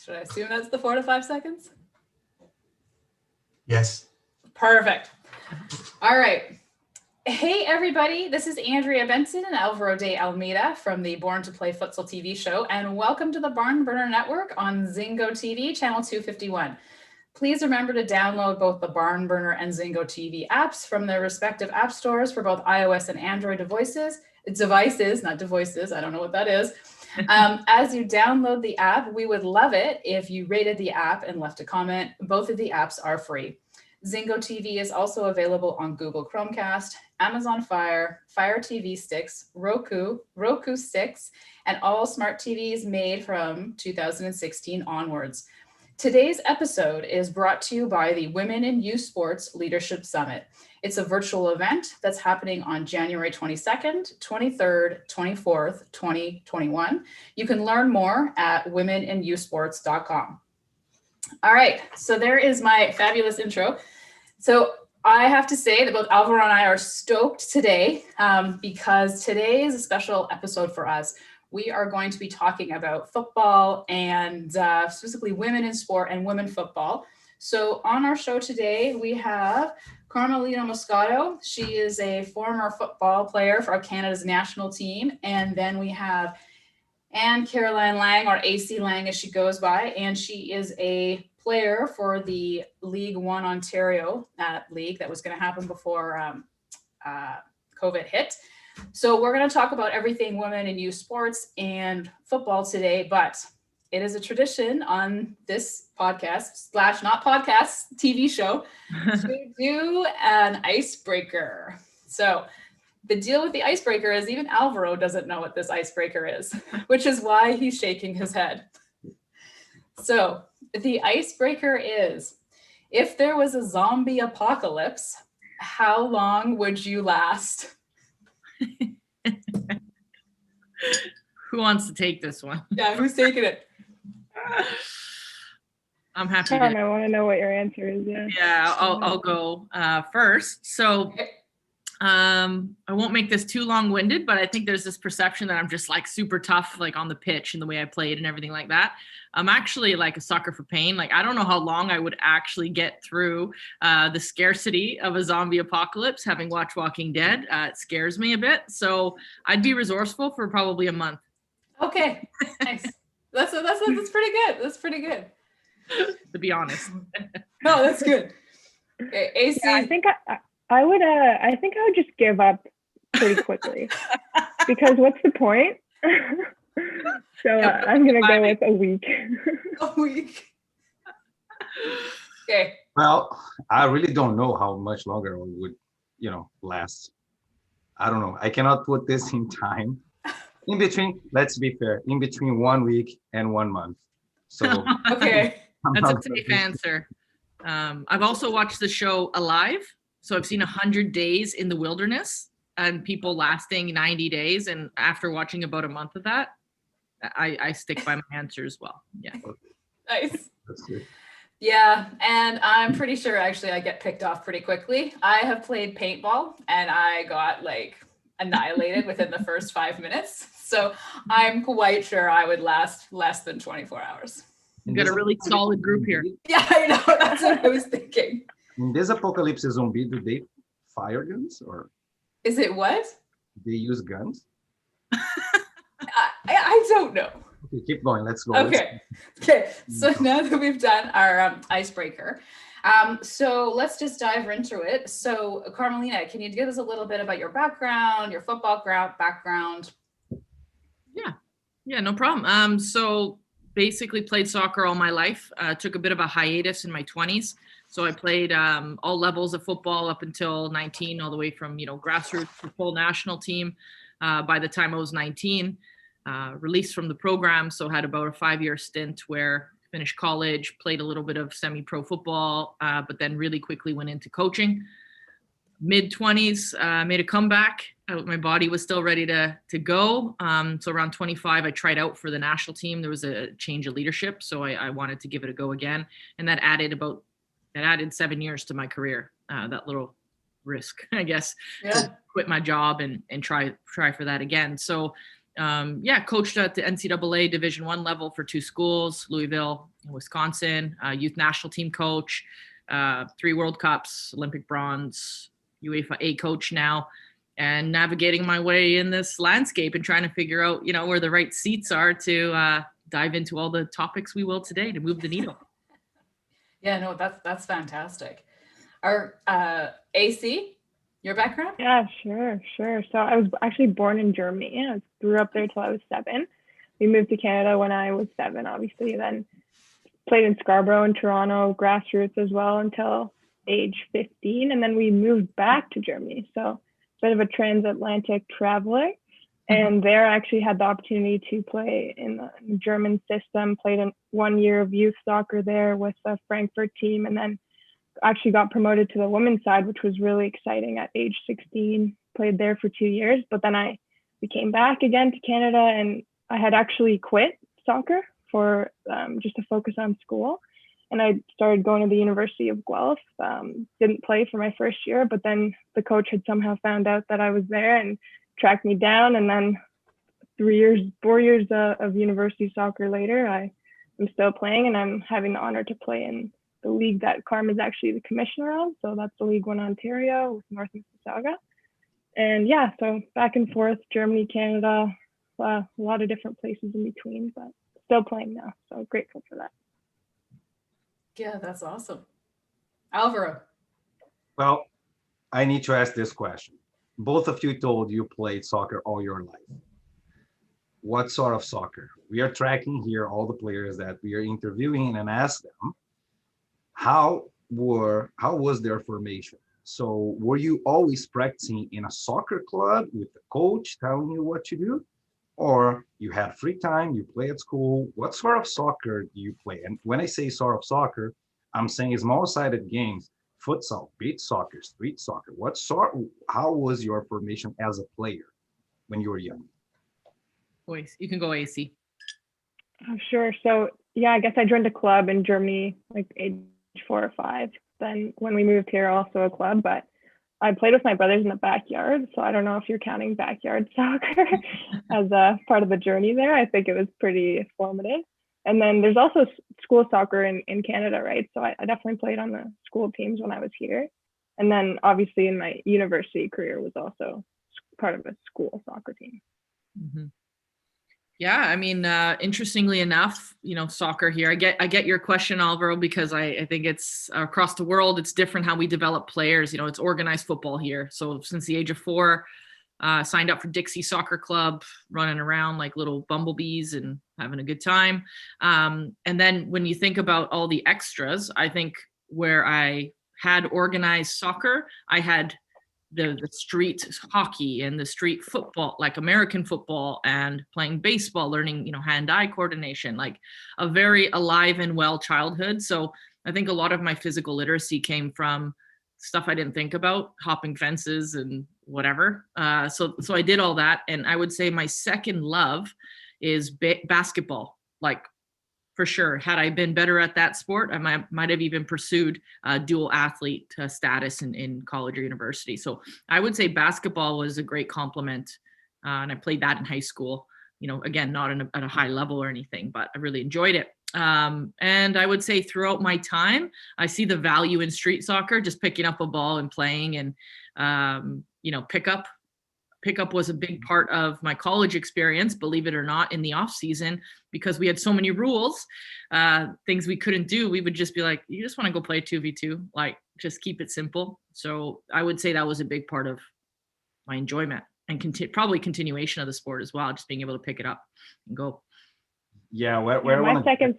Should I assume that's the 4 to 5 seconds? Yes. Perfect. All right. Hey, everybody. This is Andrea Benson and Alvaro de Almeida from the Born to Play Futsal TV show, and welcome to the Barn Burner Network on ZINGOTV, channel 251. Please remember to download both the Barn Burner and ZINGOTV apps from their respective app stores for both iOS and Android devices, not devices, I don't know what that is. As you download the app, we would love it if you rated the app and left a comment. Both of the apps are free. ZINGOTV is also available on Google Chromecast, Amazon Fire, Fire TV sticks, Roku sticks, and all smart TVs made from 2016 onwards. Today's episode is brought to you by the Women in Youth Sports Leadership Summit. It's a virtual event that's happening on January 22nd, 23rd, 24th, 2021. You can learn more at womenInYouthSports.com. All right, so there is my fabulous intro. So I have to say that both Alvaro and I are stoked today because today is a special episode for us. We are going to be talking about football and specifically women in sport and women football. So on our show today, we have Carmelina Moscato. She is a former football player for Canada's national team. And then we have Anne Caroline Lang, or AC Lang as she goes by, and she is a player for the League One Ontario league that was going to happen before COVID hit. So we're going to talk about everything women in youth sports and football today, but it is a tradition on this podcast / not podcast, TV show to do an icebreaker. So the deal with the icebreaker is even Alvaro doesn't know what this icebreaker is, which is why he's shaking his head. So the icebreaker is, if there was a zombie apocalypse, how long would you last? Who wants to take this one? Yeah, who's taking it? I'm happy Tom, I want to know what your answer is. Yeah, I'll go first. So I won't make this too long-winded, but I think there's this perception that I'm just like super tough, like on the pitch and the way I played and everything like that. I'm actually like a sucker for pain. Like, I don't know how long I would actually get through the scarcity of a zombie apocalypse. Having watched Walking Dead, it scares me a bit. So I'd be resourceful for probably a month. Okay, nice. That's pretty good. That's pretty good. To be honest. No, that's good. Okay, AC. Yeah, I think I would just give up pretty quickly because what's the point? So I'm going to go with a week. A week. Okay. Well, I really don't know how much longer it would, last. I don't know. I cannot put this in time. In between, let's be fair, in between 1 week and 1 month. So okay. That's a safe answer. I've also watched the show Alive. So I've seen 100 days in the wilderness and people lasting 90 days. And after watching about a month of that, I stick by my answer as well. Yeah. Nice. That's good. Yeah, and I'm pretty sure actually I get picked off pretty quickly. I have played paintball and I got like annihilated within the first 5 minutes. So I'm quite sure I would last less than 24 hours. You've got a really solid group here. Yeah, I know. That's what I was thinking. In this apocalypse zombie, do they fire guns or? Is it what? They use guns? I don't know. Okay, keep going. Let's go. Okay. So now that we've done our icebreaker, so let's just dive into it. So Carmelina, can you give us a little bit about your background, your football background? Yeah, no problem. So basically played soccer all my life. Took a bit of a hiatus in my 20s. So I played all levels of football up until 19, all the way from, grassroots to full national team. By the time I was 19, released from the program. So had about a 5-year stint where I finished college, played a little bit of semi-pro football, but then really quickly went into coaching. Mid-20s, made a comeback. My body was still ready to go. So around 25, I tried out for the national team. There was a change of leadership. So I wanted to give it a go again. And that added 7 years to my career. That little risk, I guess, to quit my job and try for that again. So yeah, coached at the NCAA Division I level for 2 schools, Louisville, Wisconsin, youth national team coach, 3 World Cups, Olympic bronze, UEFA A coach now, and navigating my way in this landscape and trying to figure out, where the right seats are to dive into all the topics we will today to move the needle. Yeah, no, that's fantastic. Our AC, your background? Yeah, sure. So I was actually born in Germany. I grew up there till I was 7. We moved to Canada when I was 7, obviously. Then played in Scarborough and Toronto, grassroots as well until age 15. And then we moved back to Germany. So bit of a transatlantic traveler. And there I actually had the opportunity to play in the German system, played in 1 year of youth soccer there with the Frankfurt team, and then actually got promoted to the women's side, which was really exciting at age 16, played there for 2 years. But then we came back again to Canada, and I had actually quit soccer for just to focus on school. And I started going to the University of Guelph. Didn't play for my first year, but then the coach had somehow found out that I was there and tracked me down. And then 4 years of university soccer later, I'm still playing, and I'm having the honor to play in the league that Carm is actually the commissioner of. So that's the League One Ontario with North Mississauga. And yeah, so back and forth, Germany, Canada, a lot of different places in between, but still playing now. So grateful for that. Yeah, that's awesome. Alvaro. Well, I need to ask this question. Both of you told you played soccer all your life. What sort of soccer? We are tracking here all the players that we are interviewing and ask them, how was their formation? So were you always practicing in a soccer club with a coach telling you what to do? Or you had free time, you play at school? What sort of soccer do you play? And when I say sort of soccer, I'm saying small-sided games, futsal, beach soccer, street soccer. How was your formation as a player when you were young? Boys, you can go AC. Oh, sure. So yeah, I guess I joined a club in Germany, like age 4 or 5. Then when we moved here, also a club, but I played with my brothers in the backyard. So I don't know if you're counting backyard soccer as a part of the journey there. I think it was pretty formative. And then there's also school soccer in Canada, right? So I definitely played on the school teams when I was here. And then obviously in my university career was also part of a school soccer team. Mm-hmm. Yeah, I mean, interestingly enough, soccer here. I get your question, Alvaro, because I think it's across the world, it's different how we develop players. It's organized football here. So since the age of 4, signed up for Dixie Soccer Club, running around like little bumblebees and having a good time. And then when you think about all the extras, I think where I had organized soccer, I had the street hockey and the street football, like American football, and playing baseball, learning, hand-eye coordination, like a very alive and well childhood. So I think a lot of my physical literacy came from stuff I didn't think about, hopping fences and whatever. So I did all that. And I would say my second love is basketball, like for sure. Had I been better at that sport, I might have even pursued dual athlete status in college or university. So I would say basketball was a great complement. And I played that in high school, again, not at a high level or anything, but I really enjoyed it. And I would say throughout my time, I see the value in street soccer, just picking up a ball and playing, and, pickup was a big part of my college experience, believe it or not, in the off season, because we had so many rules, things we couldn't do. We would just be like, you just want to go play 2v2, like just keep it simple. So I would say that was a big part of my enjoyment and probably continuation of the sport as well, just being able to pick it up and go. Yeah, Okay,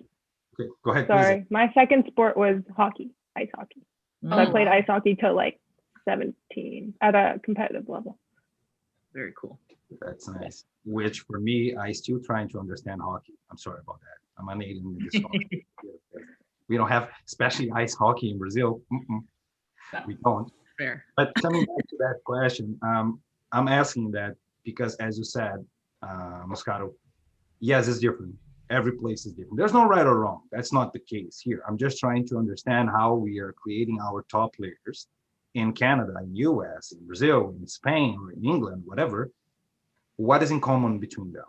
go ahead. Sorry, please. My second sport was hockey, ice hockey. So I played ice hockey till like 17 at a competitive level. Very cool. That's nice. Which for me, I still trying to understand hockey. I'm sorry about that. I'm unable to this hockey. We don't have, especially ice hockey in Brazil. We don't. Fair. But coming back to that question, I'm asking that because, as you said, Moscato, yes, it's different. Every place is different. There's no right or wrong. That's not the case here. I'm just trying to understand how we are creating our top players in Canada, in US, in Brazil, in Spain, or in England, whatever. What is in common between them?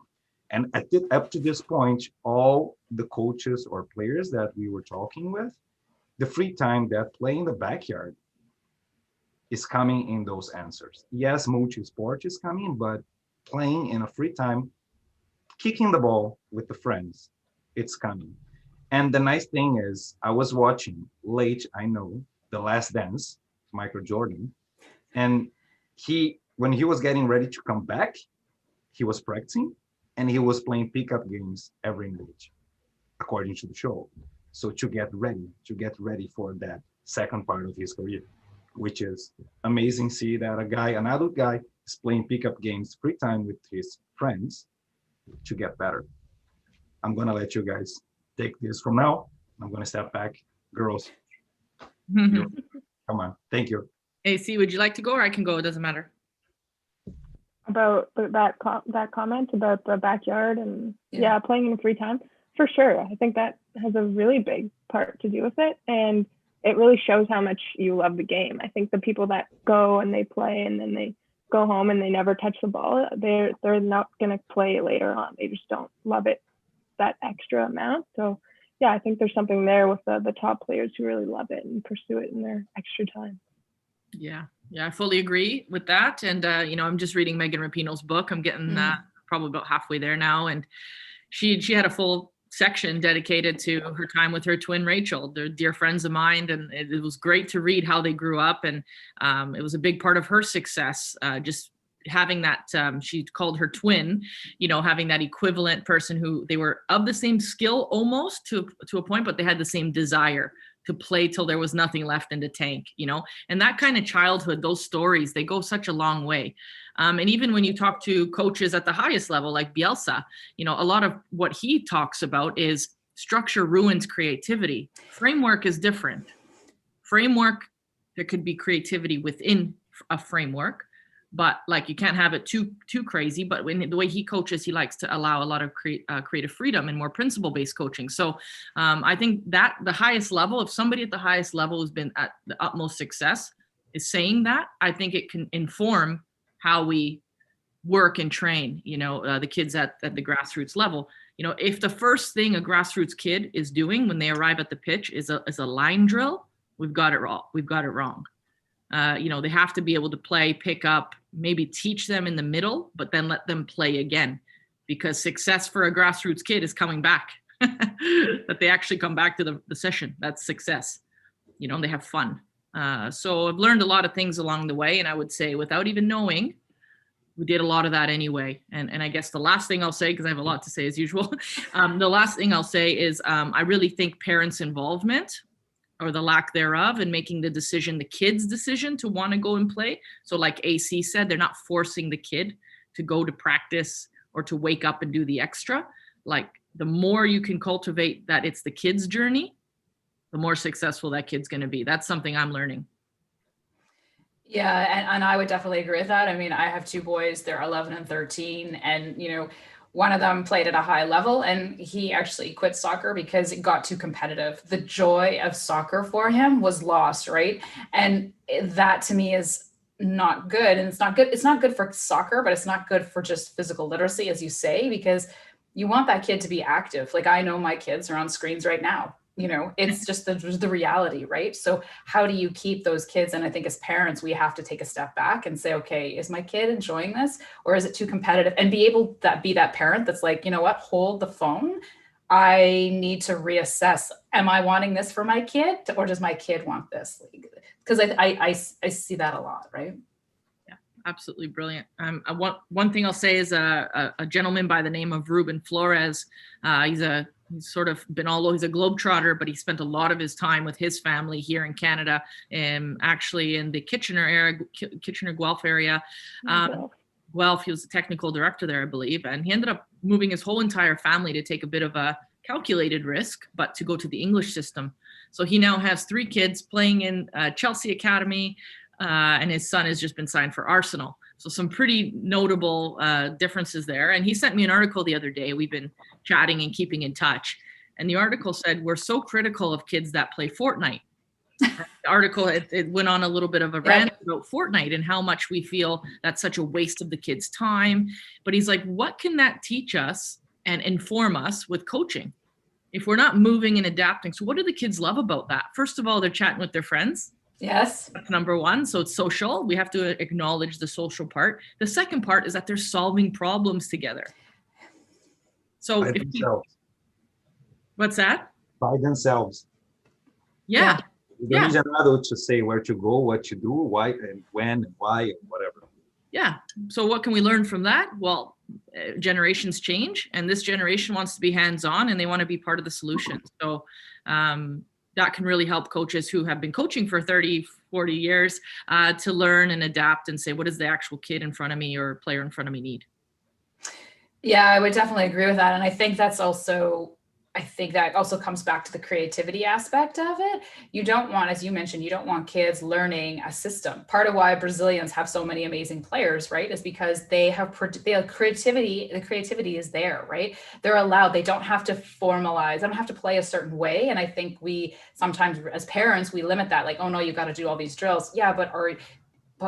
And up to this point, all the coaches or players that we were talking with, the free time that play in the backyard is coming in those answers. Yes, multi-sport is coming, but playing in a free time, kicking the ball with the friends, it's coming. And the nice thing is, I was watching late, I know, The Last Dance, Michael Jordan, and when he was getting ready to come back, he was practicing and he was playing pickup games every night, according to the show. So to get ready for that second part of his career, which is amazing. See that an adult guy is playing pickup games free time with his friends to get better. I'm gonna let you guys take this from now. I'm gonna step back. Girls, come on. Thank you. AC, would you like to go or I can go? It doesn't matter. About that comment about the backyard and playing in free time, for sure. I think that has a really big part to do with it, and it really shows how much you love the game. I think the people that go and they play and then they go home and they never touch the ball, they're not going to play later on. They just don't love it that extra amount. So yeah, I think there's something there with the top players who really love it and pursue it in their extra time. Yeah, I fully agree with that. And, I'm just reading Megan Rapinoe's book. I'm getting probably about halfway there now. And she had a full section dedicated to her time with her twin Rachel. They're dear friends of mine. And it was great to read how they grew up. And it was a big part of her success, just having that, she called her twin, having that equivalent person who they were of the same skill almost to a point, but they had the same desire to play till there was nothing left in the tank, and that kind of childhood, those stories, they go such a long way. And even when you talk to coaches at the highest level, like Bielsa, a lot of what he talks about is structure ruins creativity. Framework is different. Framework, there could be creativity within a framework, but like you can't have it too crazy. But when the way he coaches, he likes to allow a lot of creative freedom and more principle-based coaching. So I think that the highest level, if somebody at the highest level has been at the utmost success is saying that, I think it can inform how we work and train, the kids at the grassroots level. If the first thing a grassroots kid is doing when they arrive at the pitch is a line drill, we've got it wrong. They have to be able to play, pick up, maybe teach them in the middle, but then let them play again, because success for a grassroots kid is coming back, that they actually come back to the session. That's success, and they have fun. So I've learned a lot of things along the way. And I would say without even knowing, we did a lot of that anyway. And I guess the last thing I'll say, because I have a lot to say as usual, the last thing I'll say is I really think parents' involvement, or the lack thereof, and making the decision, the kid's decision to want to go and play. So like AC said, they're not forcing the kid to go to practice or to wake up and do the extra. Like the more you can cultivate that it's the kid's journey, the more successful that kid's going to be. That's something I'm learning. Yeah, and I would definitely agree with that. I mean, I have two boys, they're 11 and 13, and one of them played at a high level, and he actually quit soccer because it got too competitive. The joy of soccer for him was lost, right? And that to me is not good. And it's not good. It's not good for soccer, but it's not good for just physical literacy, as you say, because you want that kid to be active. Like I know my kids are on screens right now. It's just the reality, right? So how do you keep those kids? And I think as parents, we have to take a step back and say, okay, is my kid enjoying this, or is it too competitive? And be able to be that parent that's like, you know what, hold the phone. I need to reassess. Am I wanting this for my kid, or does my kid want this? Because I see that a lot, right? Yeah, absolutely brilliant. One thing I'll say is a gentleman by the name of Ruben Flores. He's sort of been he's a globetrotter, but he spent a lot of his time with his family here in Canada, actually in the Kitchener-Guelph area. Guelph, he was the technical director there, I believe. And he ended up moving his whole entire family to take a bit of a calculated risk, but to go to the English system. So he now has 3 kids playing in Chelsea Academy, and his son has just been signed for Arsenal. So some pretty notable differences there. And he sent me an article the other day. We've been chatting and keeping in touch. And the article said, we're so critical of kids that play Fortnite. The article, it went on a little bit of a rant about Fortnite and how much we feel that's such a waste of the kids' time. But he's like, what can that teach us and inform us with coaching if we're not moving and adapting? So what do the kids love about that? First of all, they're chatting with their friends. Yes. That's number one. So it's social. We have to acknowledge the social part. The second part is that they're solving problems together. So By themselves. What's that? By themselves. Yeah. You don't need an adult to say where to go, what to do, why and when and why and whatever. Yeah. So what can we learn from that? Well, generations change, and this generation wants to be hands-on and they want to be part of the solution. So that can really help coaches who have been coaching for 30, 40 years to learn and adapt and say, what does the actual kid in front of me or player in front of me need? Yeah, I would definitely agree with that. And I think that also comes back to the creativity aspect of it. You don't want, as you mentioned, you don't want kids learning a system. Part of why Brazilians have so many amazing players, right, is because they have creativity. The creativity is there, right? They're allowed. They don't have to formalize. They don't have to play a certain way. And I think we sometimes, as parents, we limit that. Like, oh no, you got to do all these drills. Yeah, but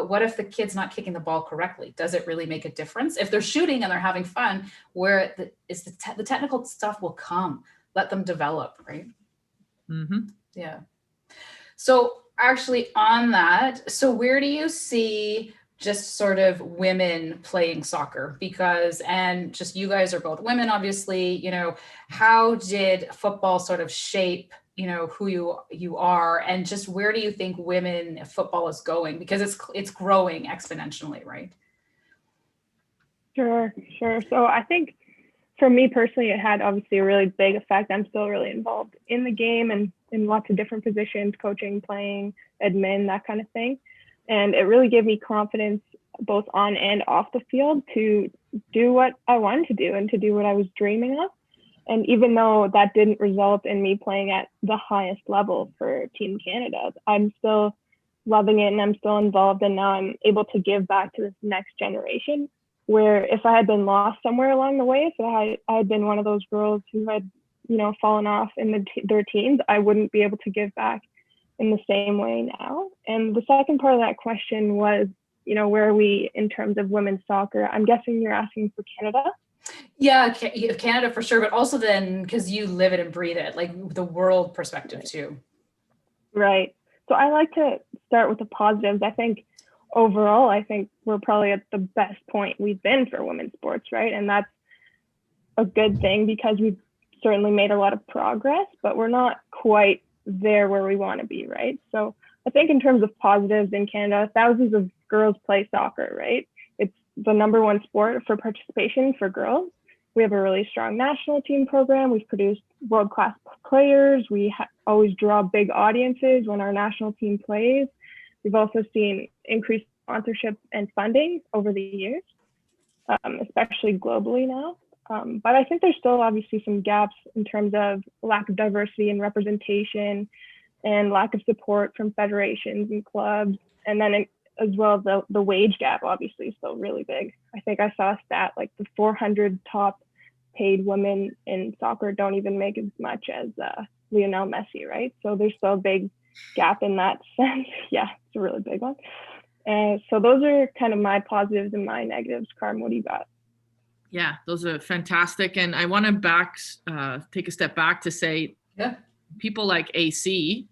what if the kid's not kicking the ball correctly? Does it really make a difference? If they're shooting and they're having fun, the technical stuff will come. Let them develop, right? Mm-hmm. Yeah. So actually on that, so where do you see just sort of women playing soccer? And just you guys are both women, obviously, how did football sort of shape who you are, and just where do you think women football is going? Because it's growing exponentially, right? Sure. So I think for me personally, it had obviously a really big effect. I'm still really involved in the game and in lots of different positions, coaching, playing, admin, that kind of thing. And it really gave me confidence both on and off the field to do what I wanted to do and to do what I was dreaming of. And even though that didn't result in me playing at the highest level for Team Canada, I'm still loving it and I'm still involved. And now I'm able to give back to this next generation, where if I had been lost somewhere along the way, if I had been one of those girls who had, fallen off in their teens, I wouldn't be able to give back in the same way now. And the second part of that question was, where are we in terms of women's soccer? I'm guessing you're asking for Canada. Yeah, Canada for sure, but also then because you live it and breathe it, like the world perspective too. Right. So I like to start with the positives. I think overall, we're probably at the best point we've been for women's sports, right? And that's a good thing because we've certainly made a lot of progress, but we're not quite there where we want to be, right? So I think in terms of positives in Canada, thousands of girls play soccer, right? It's the number one sport for participation for girls. We have a really strong national team program. We've produced world-class players. We always draw big audiences when our national team plays. We've also seen increased sponsorship and funding over the years, especially globally now. But I think there's still obviously some gaps in terms of lack of diversity and representation and lack of support from federations and clubs. And then as well, the wage gap obviously is still really big. I think I saw a stat like the 400 top paid women in soccer don't even make as much as Lionel Messi, right? So there's still a big gap in that sense. Yeah, it's a really big one. So those are kind of my positives and my negatives. Carm, what do you got? Yeah, those are fantastic. And I want to take a step back to say, people like AC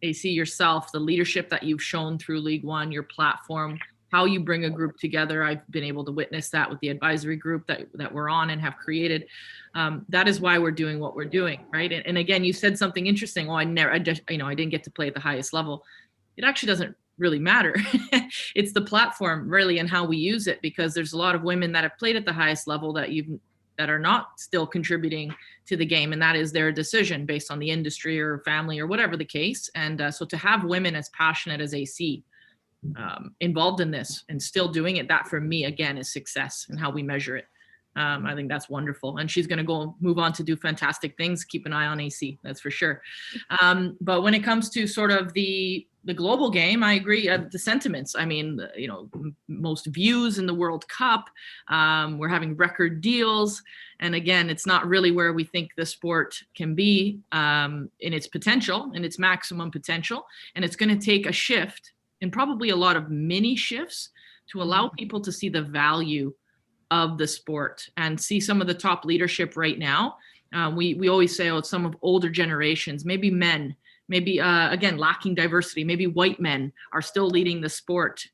yourself, the leadership that you've shown through League One, your platform, how you bring a group together. I've been able to witness that with the advisory group that we're on and have created. That is why we're doing what we're doing, right? And again, you said something interesting. I didn't get to play at the highest level. It actually doesn't really matter. It's the platform really and how we use it, because there's a lot of women that have played at the highest level that are not still contributing to the game, and that is their decision based on the industry or family or whatever the case. And so to have women as passionate as AC involved in this and still doing it, that for me again is success and how we measure it. I think that's wonderful. And she's going to move on to do fantastic things. Keep an eye on AC, that's for sure. But when it comes to sort of the global game, I agree. The sentiments, I mean, most views in the World Cup, we're having record deals. And again, it's not really where we think the sport can be in its potential, in its maximum potential. And it's going to take a shift, and probably a lot of mini shifts, to allow people to see the value of the sport and see some of the top leadership right now. We always say, it's some of older generations, maybe men, maybe again, lacking diversity, maybe white men are still leading the sport,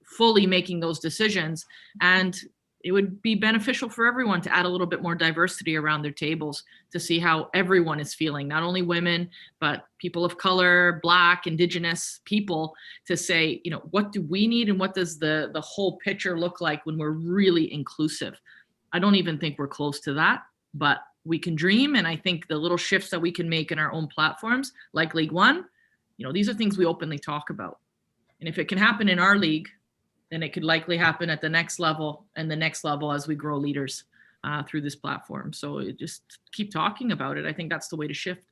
fully making those decisions. And it would be beneficial for everyone to add a little bit more diversity around their tables to see how everyone is feeling, not only women, but people of color, Black, Indigenous people, to say, what do we need and what does the whole picture look like when we're really inclusive? I don't even think we're close to that, but we can dream. And I think the little shifts that we can make in our own platforms, like League One, these are things we openly talk about. And if it can happen in our league, then it could likely happen at the next level and the next level as we grow leaders through this platform. So just keep talking about it. I think that's the way to shift.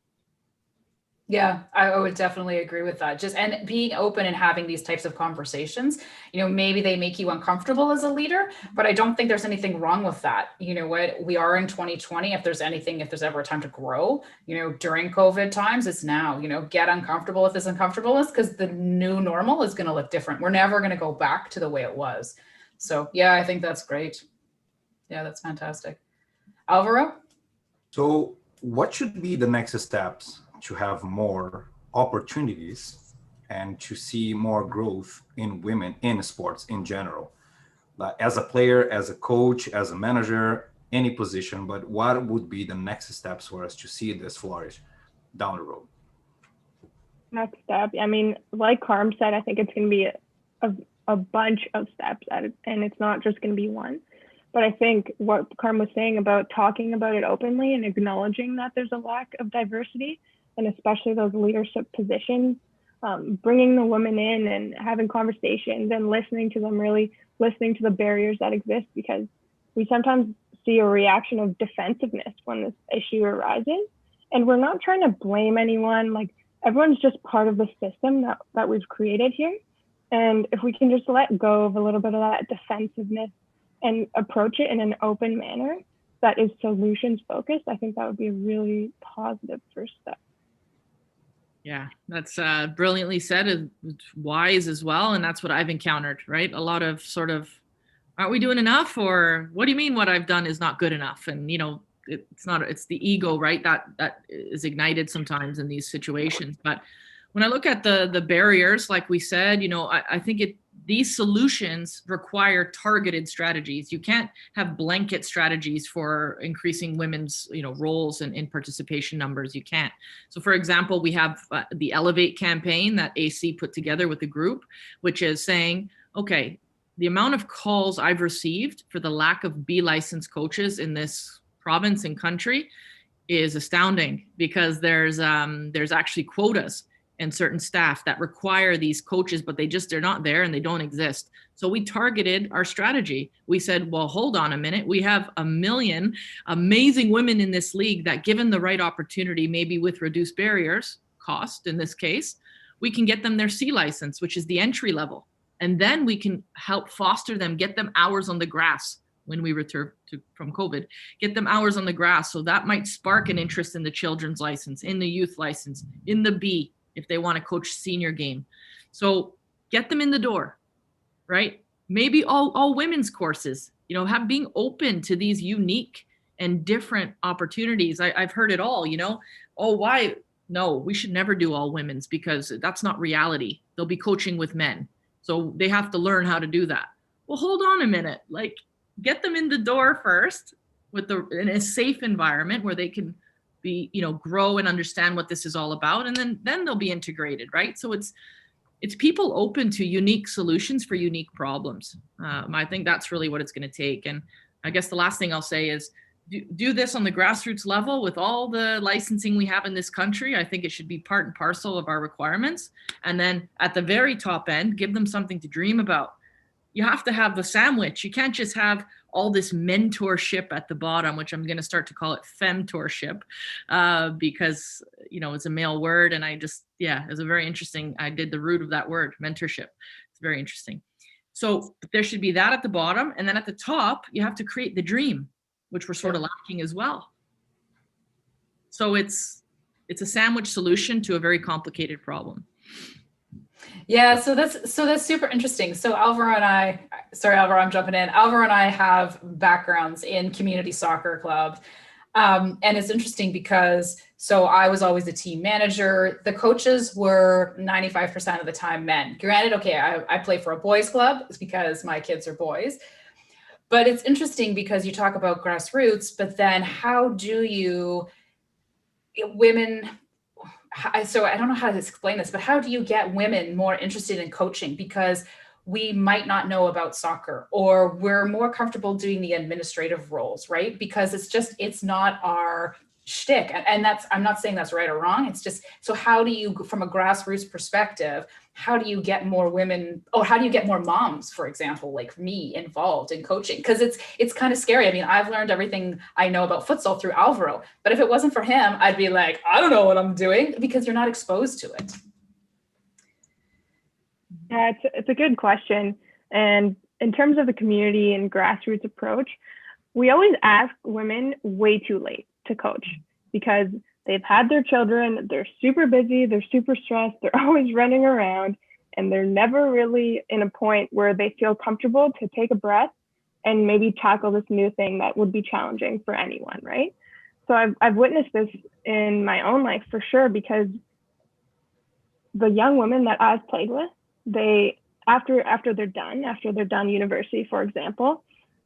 Yeah, I would definitely agree with that. And being open and having these types of conversations, maybe they make you uncomfortable as a leader, but I don't think there's anything wrong with that. You know what, we are in 2020. If there's ever a time to grow, during COVID times, it's now, get uncomfortable with this uncomfortableness, because the new normal is going to look different. We're never going to go back to the way it was. So yeah, I think that's great. Yeah, that's fantastic. Alvaro? So what should be the next steps to have more opportunities and to see more growth in women in sports in general? As a player, as a coach, as a manager, any position, but what would be the next steps for us to see this flourish down the road? Next step, I mean, like Carm said, I think it's going to be a bunch of steps and it's not just going to be one. But I think what Carm was saying about talking about it openly and acknowledging that there's a lack of diversity, and especially those leadership positions, bringing the women in and having conversations and listening to them, really listening to the barriers that exist, because we sometimes see a reaction of defensiveness when this issue arises. And we're not trying to blame anyone. Like, everyone's just part of the system that we've created here. And if we can just let go of a little bit of that defensiveness and approach it in an open manner that is solutions focused, I think that would be a really positive first step. Yeah, that's brilliantly said. It's wise as well. And that's what I've encountered, right? A lot of sort of, aren't we doing enough? Or what do you mean what I've done is not good enough? And, it's the ego, right? That is ignited sometimes in these situations. But when I look at the barriers, like we said, I think these solutions require targeted strategies. You can't have blanket strategies for increasing women's, roles and in participation numbers. You can't. So for example, we have the Elevate campaign that AC put together with the group, which is saying, okay, the amount of calls I've received for the lack of B licensed coaches in this province and country is astounding, because there's actually quotas and certain staff that require these coaches, but they're not there and they don't exist. So we targeted our strategy. We said, well, hold on a minute. We have 1 million amazing women in this league that, given the right opportunity, maybe with reduced barriers, cost in this case, we can get them their C license, which is the entry level. And then we can help foster them, get them hours on the grass when we return from COVID, get them hours on the grass. So that might spark an interest in the children's license, in the youth license, in the B, if they want to coach senior game. So get them in the door, right? Maybe all women's courses, being open to these unique and different opportunities. I've heard it all, oh, why? No, we should never do all women's, because that's not reality. They'll be coaching with men. So they have to learn how to do that. Well, hold on a minute. Like, get them in the door first in a safe environment where they can be, grow and understand what this is all about. And then they'll be integrated, right? So it's people open to unique solutions for unique problems. I think that's really what it's going to take. And I guess the last thing I'll say is do this on the grassroots level with all the licensing we have in this country. I think it should be part and parcel of our requirements. And then at the very top end, give them something to dream about. You have to have the sandwich. You can't just have all this mentorship at the bottom, which I'm going to start to call it femtorship, because, you know, it's a male word. And it's a very interesting, I did the root of that word, mentorship. It's very interesting. So there should be that at the bottom. And then at the top, you have to create the dream, which we're sort of lacking as well. So it's a sandwich solution to a very complicated problem. Yeah, so that's super interesting. So Alvaro and I, sorry, Alvaro, I'm jumping in. Alvaro and I have backgrounds in community soccer clubs. And it's interesting because, so I was always the team manager. The coaches were 95% of the time men. Granted, okay, I play for a boys club. It's because my kids are boys. But it's interesting because you talk about grassroots, but then how do you, women, so I don't know how to explain this, but how do you get women more interested in coaching? Because we might not know about soccer, or we're more comfortable doing the administrative roles, right? Because it's not our shtick. And I'm not saying that's right or wrong. It's just, so how do you, from a grassroots perspective, how do you get more women, or how do you get more moms, for example, like me, involved in coaching? Because it's kind of scary. I mean, I've learned everything I know about futsal through Alvaro, but if it wasn't for him, I'd be like, I don't know what I'm doing, because you're not exposed to it. Yeah, it's a good question. And in terms of the community and grassroots approach, we always ask women way too late to coach, because they've had their children, they're super busy, they're super stressed, they're always running around, and they're never really in a point where they feel comfortable to take a breath and maybe tackle this new thing that would be challenging for anyone, right? So I've witnessed this in my own life for sure, because the young women that I've played with, they, after they're done university, for example,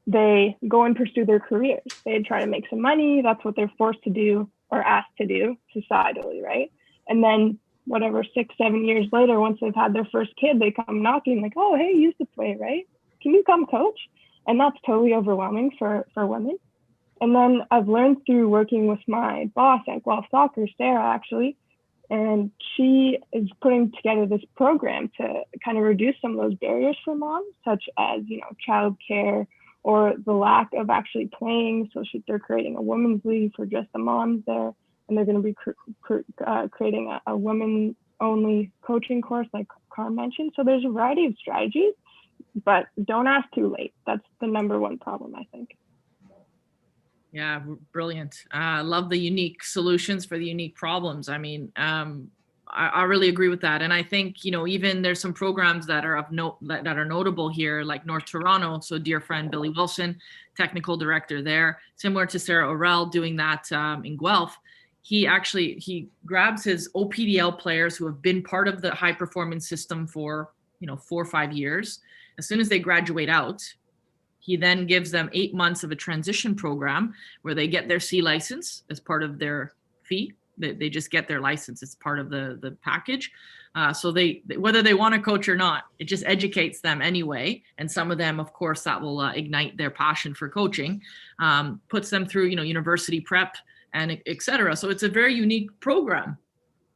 they go and pursue their careers. They try to make some money. That's what they're forced to do or asked to do societally, right? And then whatever, 6-7 years later, once they've had their first kid, they come knocking like, oh, hey, you used to play, right? Can you come coach? And that's totally overwhelming for women. And then I've learned through working with my boss at Guelph Soccer, Sarah, actually, and she is putting together this program to kind of reduce some of those barriers for moms, such as, you know, childcare, or the lack of actually playing. So they're creating a women's league for just the moms there, and they're going to be creating a women-only coaching course, like Car mentioned. So there's a variety of strategies, but don't ask too late. That's the number one problem, I think. Yeah, brilliant. I love the unique solutions for the unique problems. I mean, I really agree with that. And I think, you know, even there's some programs that are of note, that are notable here, like North Toronto. So dear friend Billy Wilson, technical director there, similar to Sarah Orell doing that in Guelph. He grabs his OPDL players who have been part of the high performance system for, you know, 4 or 5 years. As soon as they graduate out, he then gives them 8 months of a transition program where they get their C license as part of their fee. They just get their license. It's part of the package. So they whether they want to coach or not, it just educates them anyway. And some of them, of course, that will ignite their passion for coaching, puts them through, you know, university prep and et cetera. So it's a very unique program.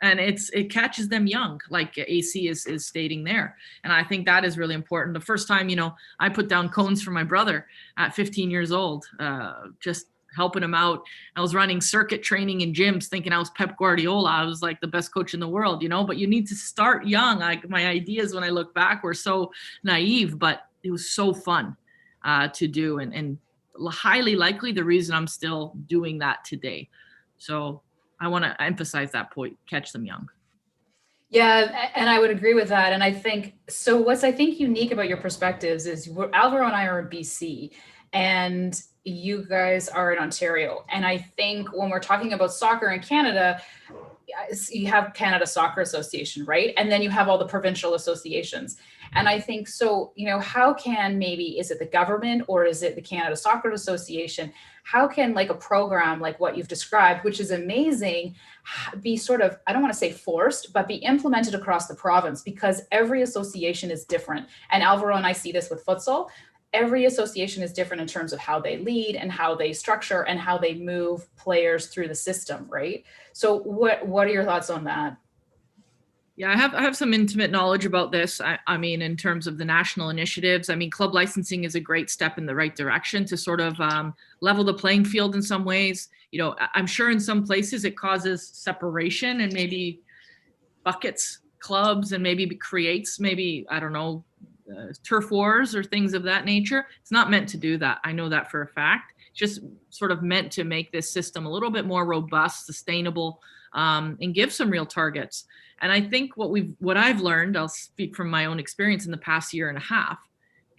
And it catches them young, like AC is stating there. And I think that is really important. The first time, you know, I put down cones for my brother at 15 years old, just helping him out. I was running circuit training in gyms thinking I was Pep Guardiola. I was like the best coach in the world, you know, but you need to start young. My ideas when I look back were so naive, but it was so fun to do. And highly likely the reason I'm still doing that today. So I want to emphasize that point, catch them young. Yeah, and I would agree with that. And I think, so what's I think unique about your perspectives is Alvaro and I are in BC and you guys are in Ontario. And I think when we're talking about soccer in Canada, you have Canada Soccer Association, right? And then you have all the provincial associations. And I think, so, you know, how can maybe, is it the government or is it the Canada Soccer Association? How can like a program like what you've described, which is amazing, be sort of, I don't want to say forced, but be implemented across the province, because every association is different. And Alvaro and I see this with futsal. Every association is different in terms of how they lead and how they structure and how they move players through the system, right? So what are your thoughts on that? Yeah, I have some intimate knowledge about this. I mean, in terms of the national initiatives, I mean, club licensing is a great step in the right direction to sort of level the playing field in some ways. You know, I'm sure in some places it causes separation and maybe buckets clubs and maybe creates maybe, I don't know, turf wars or things of that nature. It's not meant to do that. I know that for a fact. It's just sort of meant to make this system a little bit more robust, sustainable, and give some real targets. And I think what I've learned, I'll speak from my own experience in the past year and a half,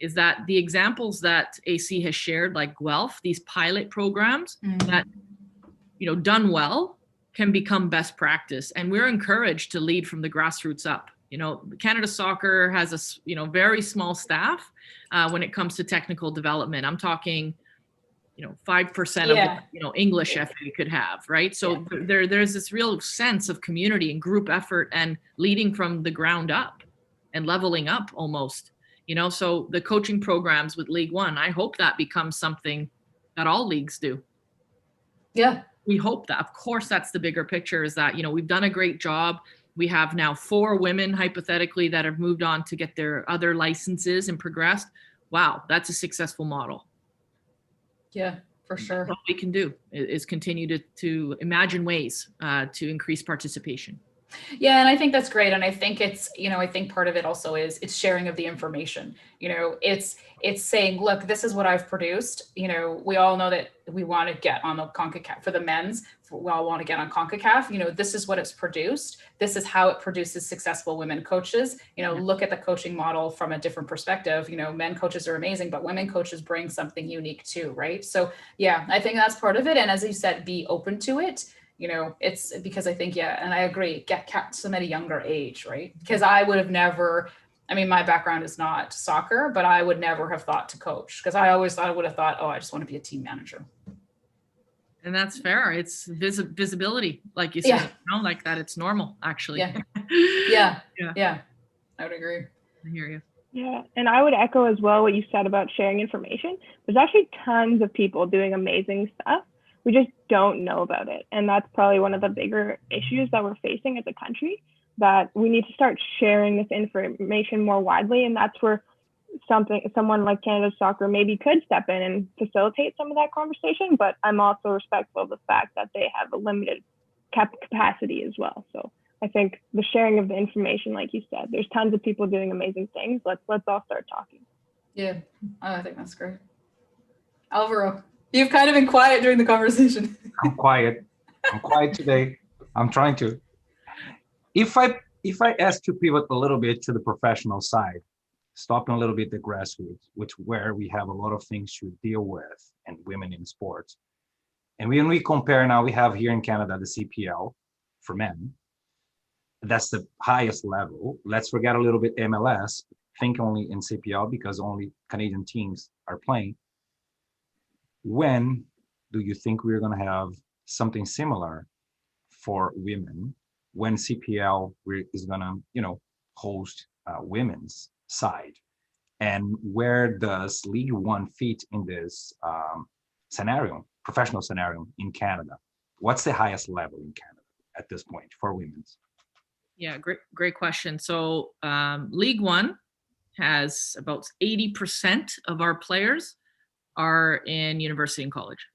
is that the examples that AC has shared, like Guelph, these pilot programs that, you know, done well can become best practice. And we're encouraged to lead from the grassroots up. You know, Canada Soccer has a, you know, very small staff when it comes to technical development. I'm talking, you know, 5% of what, you know, English FA could have, right? So there's this real sense of community and group effort and leading from the ground up and leveling up almost, you know. So the coaching programs with League One, I hope that becomes something that all leagues do. Yeah. We hope that. Of course, that's the bigger picture, is that, you know, we've done a great job. We have now 4 women, hypothetically, that have moved on to get their other licenses and progressed. Wow, that's a successful model. Yeah, for sure. What we can do is continue to imagine ways to increase participation. Yeah, and I think that's great. And I think it's, you know, I think part of it also is it's sharing of the information. You know, it's saying, look, this is what I've produced. You know, we all know that we want to get on the CONCACAF for the men's. We all want to get on CONCACAF. You know, this is what it's produced. This is how it produces successful women coaches. You know, look at the coaching model from a different perspective. You know, men coaches are amazing, but women coaches bring something unique too, right? So yeah, I think that's part of it. And as you said, be open to it. You know, it's because I think, yeah, and I agree, get cats at a younger age, right? Because I would have never, I mean, my background is not soccer, but I would never have thought to coach, because I always thought I would have thought, oh, I just want to be a team manager. And that's fair. It's visibility, like you said, you know, like that. It's normal, actually. Yeah. Yeah. I would agree. I hear you. Yeah, and I would echo as well what you said about sharing information. There's actually tons of people doing amazing stuff. We just don't know about it. And that's probably one of the bigger issues that we're facing as a country, that we need to start sharing this information more widely. And that's where someone like Canada Soccer maybe could step in and facilitate some of that conversation. But I'm also respectful of the fact that they have a limited capacity as well. So I think the sharing of the information, like you said, there's tons of people doing amazing things. Let's all start talking. Yeah, I think that's great. Alvaro, you've kind of been quiet during the conversation. I'm quiet today. I'm trying to. If I ask to pivot a little bit to the professional side, stopping a little bit the grassroots, where we have a lot of things to deal with, and women in sports. And when we compare now, we have here in Canada the CPL for men. That's the highest level. Let's forget a little bit MLS. Think only in CPL because only Canadian teams are playing. When do you think we're going to have something similar for women when CPL is going to, you know, host women's side? And where does League One fit in this scenario, professional scenario in Canada? What's the highest level in Canada at this point for women's? Yeah, great question. So League One has about 80% of our players are in university and college.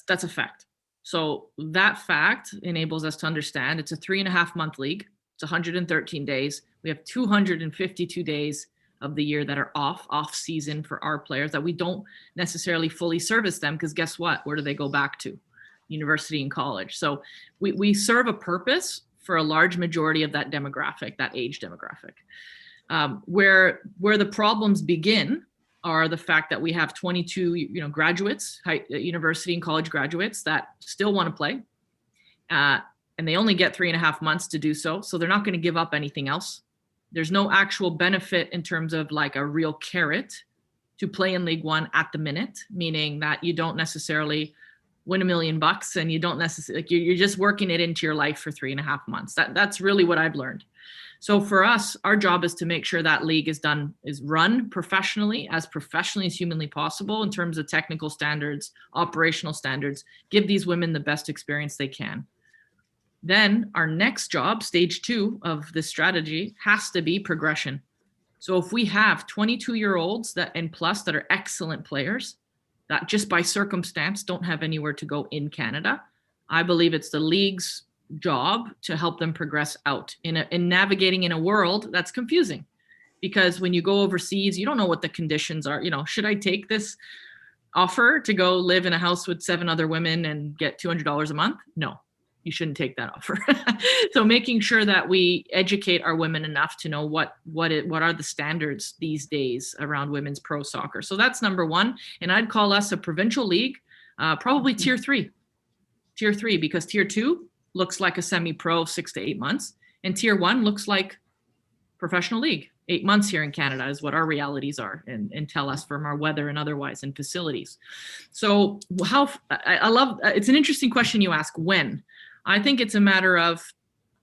That's a fact. So that fact enables us to understand it's a 3.5-month league. It's 113 days. We have 252 days of the year that are off season for our players, that we don't necessarily fully service them, because guess what? Where do they go back to? University and college. So we serve a purpose for a large majority of that demographic, that age demographic. Where the problems begin are the fact that we have 22, graduates, university and college graduates that still want to play. And they only get 3.5 months to do so. So they're not going to give up anything else. There's no actual benefit in terms of like a real carrot to play in League One at the minute, meaning that you don't necessarily win $1 million and you don't necessarily, like, you're just working it into your life for 3.5 months. That's really what I've learned. So for us, our job is to make sure that league is run professionally as humanly possible in terms of technical standards, operational standards, give these women the best experience they can. Then our next job, stage 2 of this strategy, has to be progression. So if we have 22-year-olds that and plus that are excellent players that just by circumstance don't have anywhere to go in Canada, I believe it's the league's job to help them progress out in navigating in a world that's confusing. Because when you go overseas, you don't know what the conditions are. You know, should I take this offer to go live in a house with 7 other women and get $200 a month? No, you shouldn't take that offer. So making sure that we educate our women enough to know what are the standards these days around women's pro soccer. So that's number one. And I'd call us a provincial league, probably tier 3, because tier 2 looks like a semi-pro 6 to 8 months, and tier 1 looks like professional league. 8 months here in Canada is what our realities are, and tell us from our weather and otherwise and facilities. So I love, it's an interesting question you ask, when. I think it's a matter of,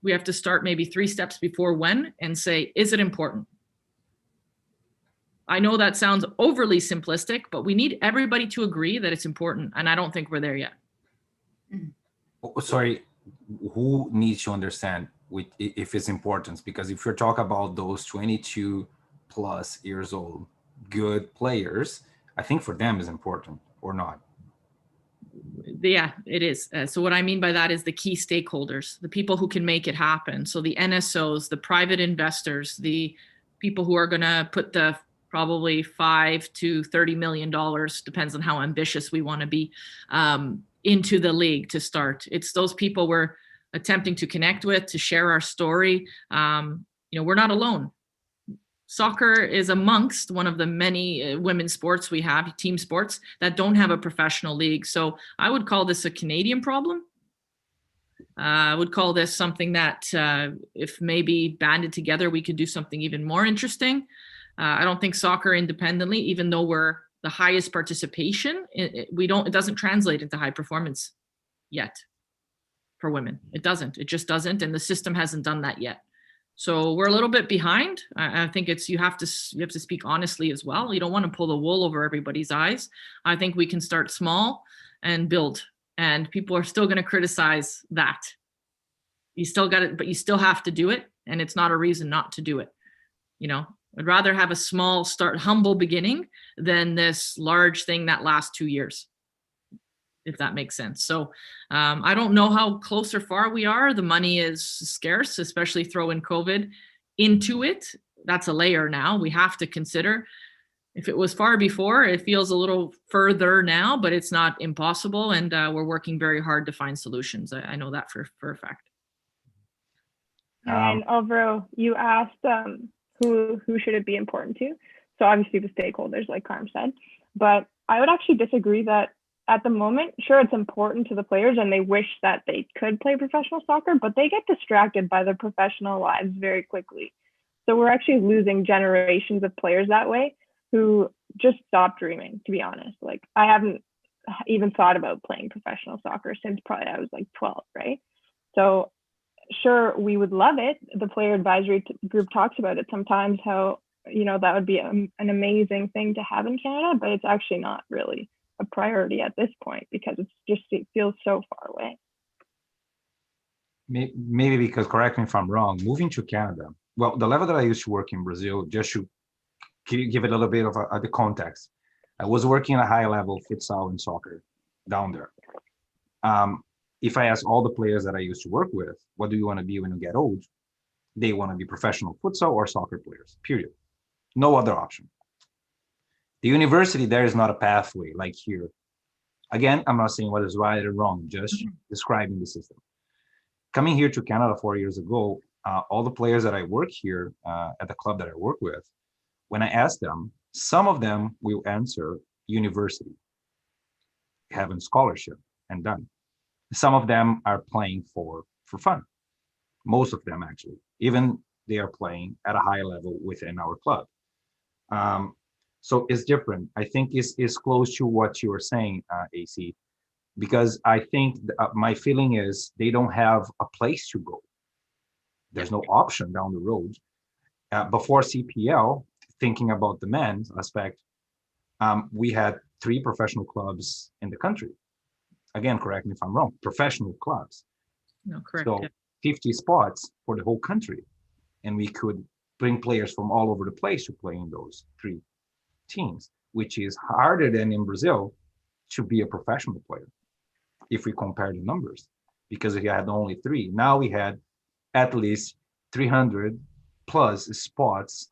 we have to start maybe 3 steps before when and say, is it important? I know that sounds overly simplistic, but we need everybody to agree that it's important. And I don't think we're there yet. Sorry, who needs to understand if it's important? Because if you're talking about those 22 plus years old good players, I think for them is important, or not. Yeah, it is. So what I mean by that is the key stakeholders, the people who can make it happen. So the NSOs, the private investors, the people who are going to put the probably $5 to $30 million, depends on how ambitious we want to be, into the league to start. It's those people we're attempting to connect with, to share our story. We're not alone. Soccer is amongst one of the many women's sports we have, team sports, that don't have a professional league. So I would call this a Canadian problem. I would call this something that if maybe banded together, we could do something even more interesting. I don't think soccer independently, even though we're the highest participation, it doesn't translate into high performance yet for women. It just doesn't. And the system hasn't done that yet. So we're a little bit behind. I think you have to speak honestly as well. You don't want to pull the wool over everybody's eyes. I think we can start small and build, and people are still going to criticize that. You still got it, but you still have to do it. And it's not a reason not to do it. I'd rather have a small start, humble beginning than this large thing that lasts 2 years, if that makes sense. So I don't know how close or far we are. The money is scarce, especially throw in COVID into it. That's a layer now we have to consider. If it was far before, it feels a little further now, but it's not impossible. And we're working very hard to find solutions. I know that for a fact. And Alvaro, you asked who should it be important to? So obviously the stakeholders, like Carm said, but I would actually disagree that at the moment, sure, it's important to the players and they wish that they could play professional soccer, but they get distracted by their professional lives very quickly. So we're actually losing generations of players that way who just stop dreaming, to be honest. Like, I haven't even thought about playing professional soccer since probably I was like 12, right? So sure, we would love it. The player advisory group talks about it sometimes, how, that would be an amazing thing to have in Canada, but it's actually not really a priority at this point because it feels so far away. Maybe because, correct me if I'm wrong, moving to Canada, well, the level that I used to work in Brazil, just to give it a little bit of the context, I was working at a high level futsal and soccer down there. If I ask all the players that I used to work with, what do you want to be when you get old? They want to be professional futsal or soccer players, period. No other option. The university there is not a pathway like here. Again, I'm not saying what is right or wrong, just describing the system. Coming here to Canada 4 years ago, all the players that I work here at the club that I work with, when I ask them, some of them will answer university, having scholarship and done. Some of them are playing for fun. Most of them actually, even they are playing at a high level within our club. So it's different. I think it's close to what you were saying, AC, because I think my feeling is they don't have a place to go. There's no option down the road. Before CPL, thinking about the men's aspect, we had 3 professional clubs in the country. Again, correct me if I'm wrong, professional clubs. No, correct. So 50 spots for the whole country. And we could bring players from all over the place to play in those 3 teams, which is harder than in Brazil to be a professional player if we compare the numbers, because we had only 3. Now we had at least 300 plus spots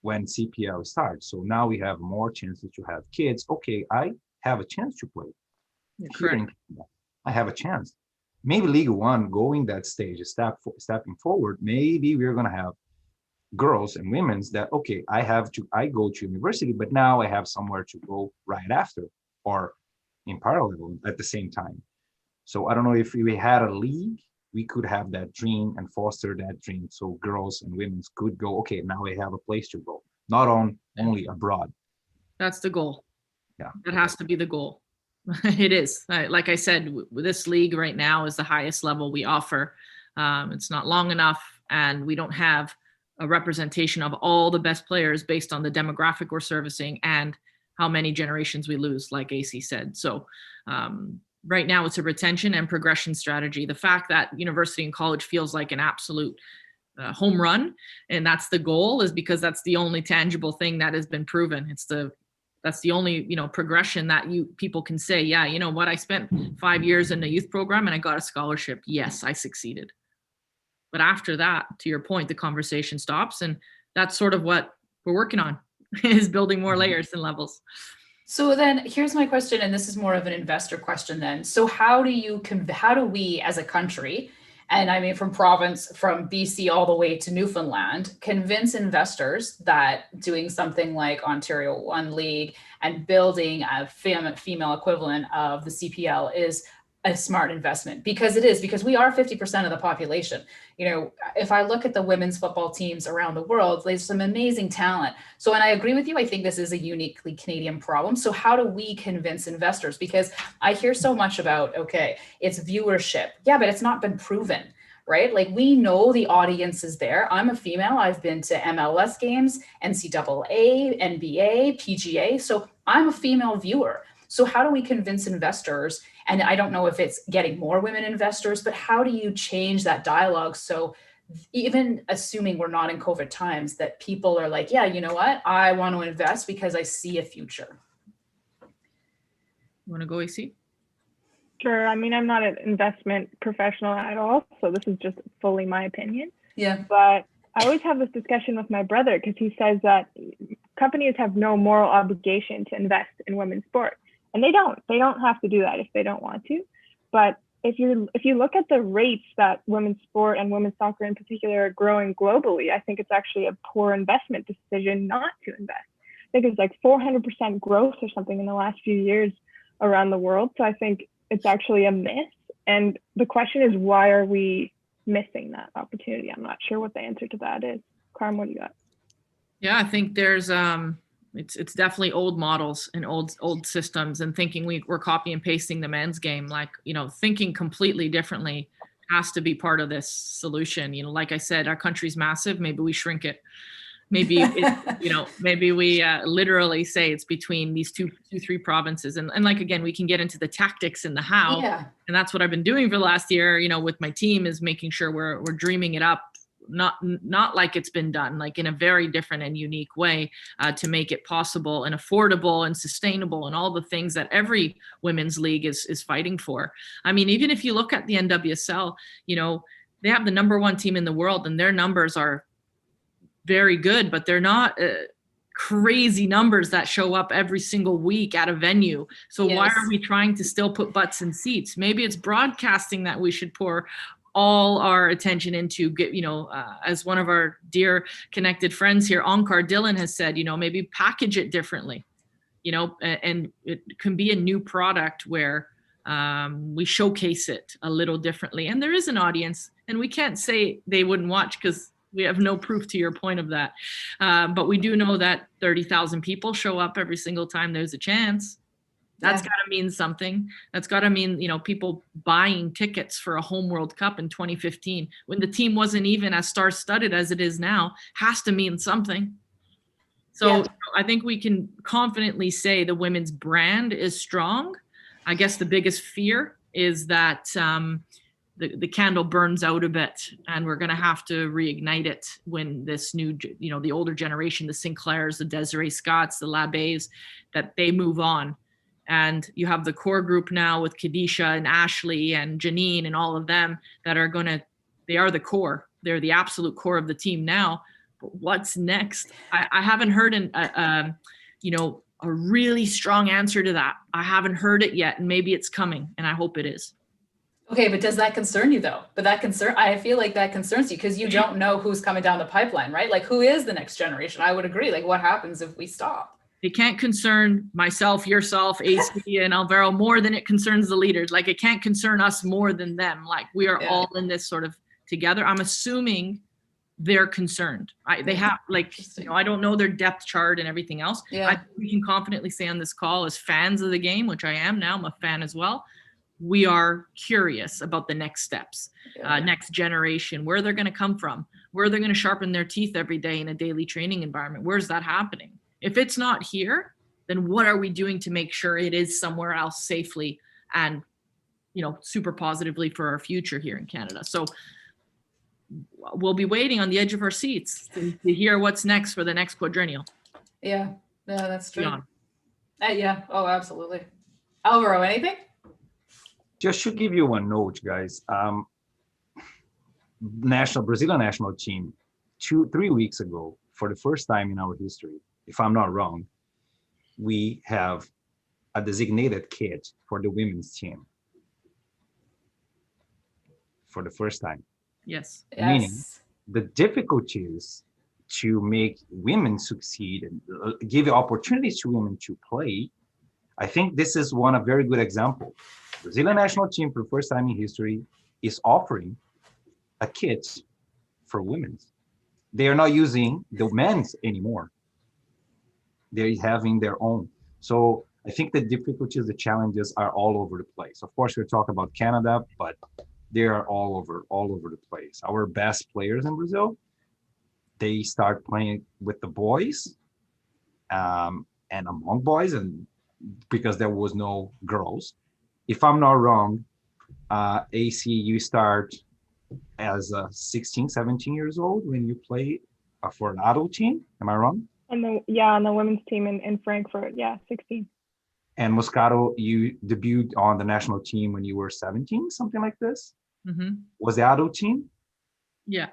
when CPL starts. So now we have more chances to have kids. Okay, I have a chance to play. Here in Canada, I have a chance. Maybe League One going that stage, stepping forward, maybe we're going to have girls and women's that, okay, I go to university, but now I have somewhere to go right after or in parallel at the same time. So I don't know if we had a league, we could have that dream and foster that dream. So girls and women could go, okay, now I have a place to go, not only abroad. That's the goal. Yeah. That has to be the goal. It is. Like I said, this league right now is the highest level we offer. It's not long enough, and we don't have a representation of all the best players based on the demographic we're servicing and how many generations we lose, like AC said. So right now it's a retention and progression strategy. The fact that university and college feels like an absolute home run, and that's the goal, is because that's the only tangible thing that has been proven. That's the only, progression that people can say, yeah, you know what, I spent 5 years in a youth program and I got a scholarship. Yes, I succeeded. But after that, to your point, the conversation stops. And that's sort of what we're working on, is building more layers and levels. So then here's my question, and this is more of an investor question then. So how do we as a country, and I mean from BC all the way to Newfoundland, convince investors that doing something like Ontario One League and building a female equivalent of the CPL is a smart investment? Because we are 50% of the population. If I look at the women's football teams around the world, there's some amazing talent. So, and I agree with you, I think this is a uniquely Canadian problem. So how do we convince investors? Because I hear so much about, okay, it's viewership. Yeah, but it's not been proven, right? Like, we know the audience is there. I'm a female. I've been to MLS games, NCAA, NBA, PGA. So I'm a female viewer. So how do we convince investors? And I don't know if it's getting more women investors, but how do you change that dialogue? So even assuming we're not in COVID times, that people are like, yeah, you know what? I want to invest because I see a future. You want to go, AC? Sure. I mean, I'm not an investment professional at all, so this is just fully my opinion. Yeah. But I always have this discussion with my brother, because he says that companies have no moral obligation to invest in women's sport. And they don't have to do that if they don't want to. But if you look at the rates that women's sport and women's soccer in particular are growing globally, I think it's actually a poor investment decision not to invest. I think it's like 400% growth or something in the last few years around the world. So I think it's actually a miss. And the question is, why are we missing that opportunity? I'm not sure what the answer to that is. Carm, what do you got? Yeah, I think there's it's definitely old models and old systems, and thinking we're copy and pasting the men's game. Like, thinking completely differently has to be part of this solution. Like I said, our country's massive. Maybe we shrink it. Maybe maybe we literally say it's between these two, 3 provinces. And like, again, we can get into the tactics and the how. Yeah. And that's what I've been doing for the last year, with my team, is making sure we're dreaming it up. Not like it's been done, like in a very different and unique way, to make it possible and affordable and sustainable, and all the things that every women's league is fighting for. I mean, even if you look at the NWSL, they have the #1 team in the world, and their numbers are very good, but they're not crazy numbers that show up every single week at a venue. So Why are we trying to still put butts in seats? Maybe it's broadcasting that we should pour all our attention into. As one of our dear connected friends here, Onkar Dillon, has said, maybe package it differently, and it can be a new product where we showcase it a little differently. And there is an audience, and we can't say they wouldn't watch, because we have no proof to your point of that. But we do know that 30,000 people show up every single time there's a chance. That's got to mean something. That's got to mean, people buying tickets for a home World Cup in 2015, when the team wasn't even as star-studded as it is now, has to mean something. So I think we can confidently say the women's brand is strong. I guess the biggest fear is that the candle burns out a bit, and we're going to have to reignite it when this new, the older generation, the Sinclairs, the Desiree Scotts, the Labbés, that they move on. And you have the core group now with Kadisha and Ashley and Janine and all of them that are they are the core. They're the absolute core of the team now. But what's next? I haven't heard a really strong answer to that. I haven't heard it yet, and maybe it's coming, and I hope it is. Okay, but does that concern you though? I feel like that concerns you because you don't know who's coming down the pipeline, right? Like, who is the next generation? I would agree. Like, what happens if we stop? It can't concern myself, yourself, AC, and Alvaro more than it concerns the leaders. Like, it can't concern us more than them. Like, we are all in this sort of together. I'm assuming they're concerned. They have, like, I don't know their depth chart and everything else. Yeah. I think we can confidently say on this call, as fans of the game, which I am now, I'm a fan as well, we are curious about the next steps, next generation, where they're going to come from, where they're going to sharpen their teeth every day in a daily training environment. Where's that happening? If it's not here, then what are we doing to make sure it is somewhere else safely and, super positively for our future here in Canada? So we'll be waiting on the edge of our seats to hear what's next for the next quadrennial. Yeah, that's true. Yeah. Oh, absolutely. Alvaro, anything? Just to give you one note, guys. Brazilian national team 3 weeks ago, for the first time in our history, if I'm not wrong, we have a designated kid for the women's team for the first time. Yes. Meaning the difficulties to make women succeed and give opportunities to women to play. I think this is a very good example. Brazilian national team, for the first time in history, is offering a kit for women. They are not using the men's anymore. They're having their own. So I think the difficulties, the challenges are all over the place. Of course, we're talking about Canada, but they are all over the place. Our best players in Brazil, they start playing with the boys and among boys, and because there was no girls. If I'm not wrong, AC, you start as 16, 17 years old when you play for an adult team. Am I wrong? On the women's team in Frankfurt, 16. And Moscato, you debuted on the national team when you were 17, something like this. Mm-hmm. Was the adult team? Yeah.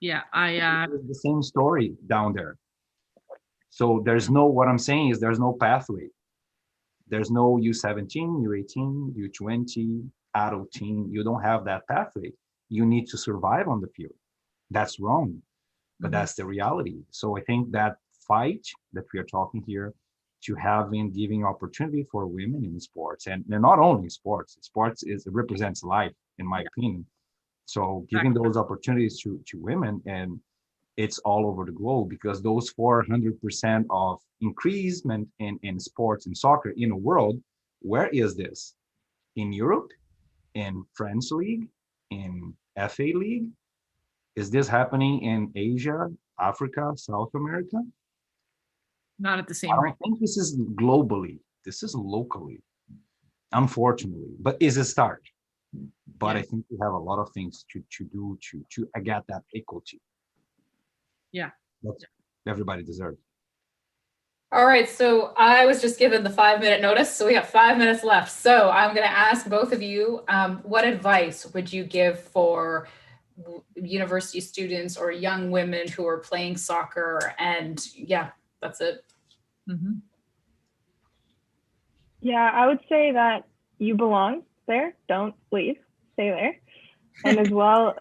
The same story down there. So what I'm saying is there's no pathway. There's no U17, U18, U20, adult team. You don't have that pathway. You need to survive on the field. That's wrong, but that's the reality. So I think that fight that we are talking here to giving opportunity for women in sports, and not only sports represents life, in my opinion. So giving those opportunities to women, and it's all over the globe, because those 400% of increasement in sports and soccer in the world, where is this? In Europe, in French league, in FA league? Is this happening in Asia, Africa, South America? Not at the same I rate. don't think this is globally. This is locally, unfortunately, but is a start. But I think we have a lot of things to do to get that equality. Yeah. That's everybody deserves. All right, so I was just given the 5-minute notice, so we got 5 minutes left. So I'm going to ask both of you, what advice would you give for university students or young women who are playing soccer? And that's it. Mm-hmm. Yeah, I would say that you belong there. Don't leave. Stay there. And as well,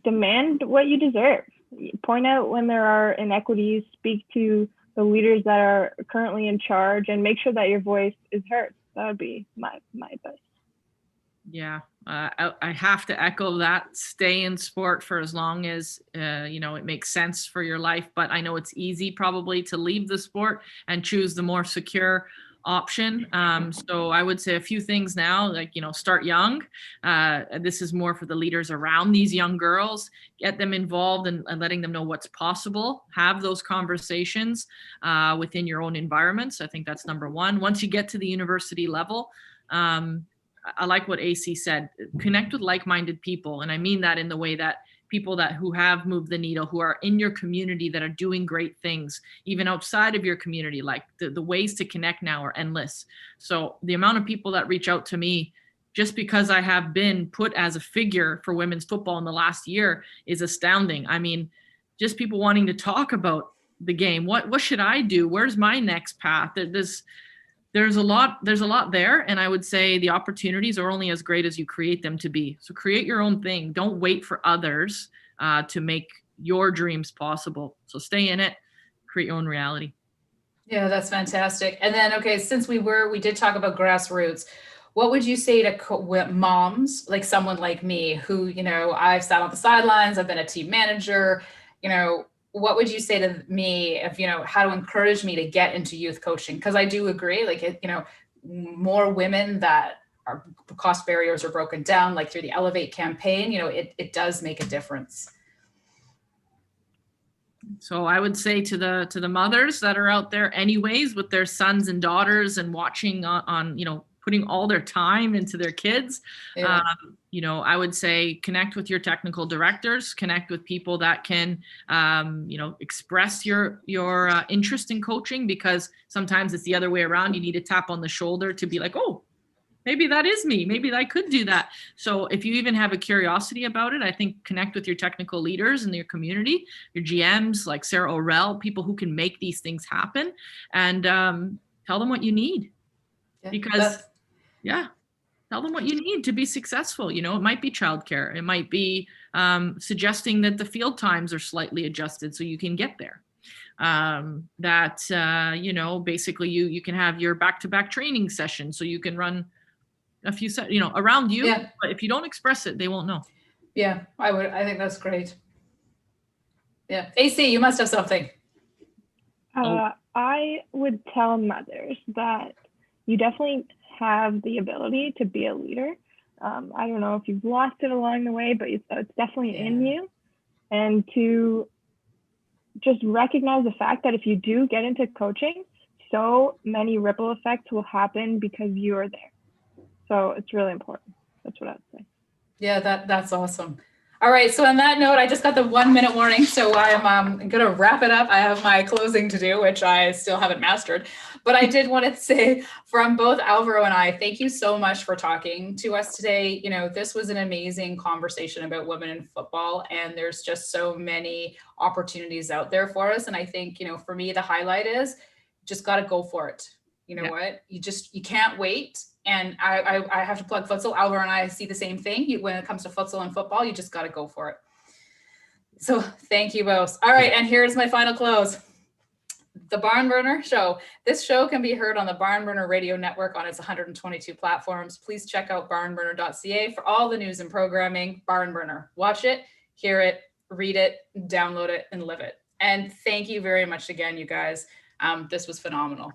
demand what you deserve. Point out when there are inequities. Speak to the leaders that are currently in charge, and make sure that your voice is heard. That would be my advice. Yeah, I have to echo that. Stay in sport for as long as it makes sense for your life. But I know it's easy probably to leave the sport and choose the more secure option. So I would say a few things now, like, start young. This is more for the leaders around these young girls. Get them involved and letting them know what's possible. Have those conversations within your own environments. I think that's number one. Once you get to the university level, I like what AC said, connect with like-minded people. And I mean that in the way that people who have moved the needle, who are in your community, that are doing great things, even outside of your community. Like the ways to connect now are endless. So the amount of people that reach out to me just because I have been put as a figure for women's football in the last year is astounding. I mean, just people wanting to talk about the game. What should I do? Where's my next path? There's a lot there. And I would say the opportunities are only as great as you create them to be. So create your own thing. Don't wait for others to make your dreams possible. So stay in it, create your own reality. Yeah, that's fantastic. And then, okay, since we did talk about grassroots, what would you say to moms, like someone like me who, I've sat on the sidelines, I've been a team manager, what would you say to me if, how to encourage me to get into youth coaching? Because I do agree, like, more women that our cost barriers are broken down, like through the Elevate campaign, it does make a difference. So I would say to the mothers that are out there anyways with their sons and daughters and watching on putting all their time into their kids. Yeah. I would say connect with your technical directors, connect with people that can, express your interest in coaching, because sometimes it's the other way around. You need a tap on the shoulder to be like, oh, maybe that is me. Maybe I could do that. So if you even have a curiosity about it, I think connect with your technical leaders in your community, your GMs like Sarah Orell, people who can make these things happen, and tell them what you need. Yeah, because tell them what you need to be successful. It might be childcare. It might be suggesting that the field times are slightly adjusted so you can get there. Basically you can have your back-to-back training session so you can run a few around you. Yeah. But if you don't express it, they won't know. Yeah, I think that's great. Yeah. AC, you must have something. I would tell mothers that you definitely have the ability to be a leader. I don't know if you've lost it along the way, but it's definitely in you. And to just recognize the fact that if you do get into coaching, so many ripple effects will happen because you are there. So it's really important. That's what I would say. Yeah, that's awesome. All right. So on that note, I just got the 1 minute warning. So I'm going to wrap it up. I have my closing to do, which I still haven't mastered. But I did want to say from both Alvaro and I, thank you so much for talking to us today. This was an amazing conversation about women in football, and there's just so many opportunities out there for us. And I think, for me, the highlight is just got to go for it. What? You can't wait. And I have to plug futsal. Alvaro and I see the same thing. When it comes to futsal and football, you just got to go for it. So thank you both. All right. And here's my final close. The Barn Burner Show. This show can be heard on the Barn Burner Radio Network on its 122 platforms. Please check out barnburner.ca for all the news and programming. Barn Burner. Watch it, hear it, read it, download it, and live it. And thank you very much again, you guys. This was phenomenal.